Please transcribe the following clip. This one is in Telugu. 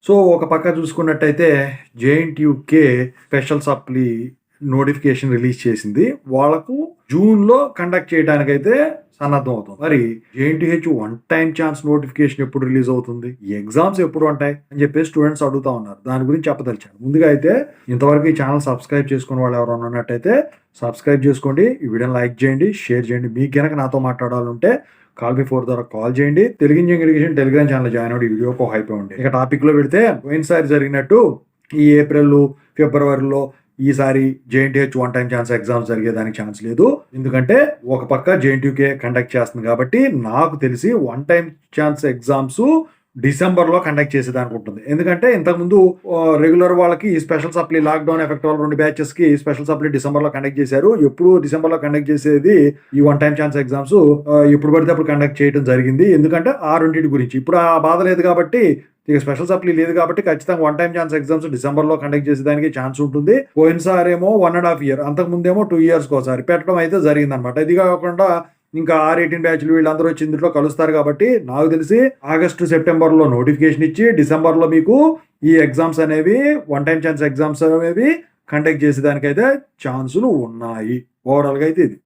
సో ఒక పక్క చూసుకున్నట్టయితే JNTUK special supply notification release చేసింది. వాళ్ళకు జూన్‌లో కండక్ట్ చేయడానికైతే సన్నద్ధం అవుతుంది. మరి JNTH one time chance notification ఎప్పుడు రిలీజ్ అవుతుంది? ఈ ఎగ్జామ్స్ ఎప్పుడు ఉంటాయి? అని చెప్పేసి స్టూడెంట్స్ అడుగుతా ఉన్నారు. దాని గురించి చెప్పదలిచాను. ముందుగా అయితే ఇంతవరకు ఈ ఛానల్ సబ్స్క్రైబ్ చేసుకున్న వాళ్ళు ఎవరైనా ఉన్నట్టయితే సబ్స్క్రైబ్ చేసుకోండి. ఈ వీడియోని లైక్ చేయండి, షేర్ చేయండి. మీకు గనక నాతో మాట్లాడాలంటే కాల్ బిఫోర్ ద్వారా కాల్ చేయండి. Telugu engineering education Telegram channel join అవ్వండి. ఈ వీడియోకి హైప్ ఇవ్వండి. ఇక టాపిక్ లో పెడితే పోయినసారి జరిగినట్టు ఈ ఏప్రిల్ ఫిబ్రవరిలో ఈసారి JNTH one time chance exams జరిగేదానికి ఛాన్స్ లేదు. ఎందుకంటే ఒక పక్క జేఎన్టీయూకే కండక్ట్ చేస్తుంది కాబట్టి నాకు తెలిసి one time chance exams December లో కండక్ట్ చేసేదానికి ఉంటుంది. ఎందుకంటే ఇంతకుముందు రెగ్యులర్ వాళ్ళకి స్పెషల్ సప్లీ లాక్డౌన్ ఎఫెక్ట్ వల్ల 2 బ్యాచెస్ కి స్పెషల్ సప్లీ డిసెంబర్ లో కండక్ట్ చేశారు. ఎప్పుడు డిసెంబర్ లో కండక్ట్ చేసేది ఈ వన్ టైం ఛాన్స్ ఎగ్జామ్స్ ఎప్పుడు పడితే అప్పుడు కండక్ట్ చేయడం జరిగింది. ఎందుకంటే ఆ రెండింటి గురించి ఇప్పుడు ఆ బాధ లేదు కాబట్టి, ఇక స్పెషల్ సప్లీ లేదు కాబట్టి ఖచ్చితంగా one time chance exams December లో కండక్ట్ చేసేదానికి ఛాన్స్ ఉంటుంది. పోయినసారేమో 1.5 year, అంతకు ముందేమో 2 years ఒకసారి పెట్టడం అయితే జరిగింది అనమాట. ఇది కాకుండా ఇంకా R18 బ్యాచ్లు వీళ్ళందరూ వచ్చి ఇందులో కలుస్తారు కాబట్టి నాకు తెలిసి ఆగస్టు సెప్టెంబర్ లో నోటిఫికేషన్ ఇచ్చి డిసెంబర్ లో మీకు ఈ ఎగ్జామ్స్ అనేవి వన్ టైం ఛాన్స్ ఎగ్జామ్స్ అనేవి కండక్ట్ చేసేదానికైతే ఛాన్సులు ఉన్నాయి. ఓవరాల్ గా అయితే ఇది.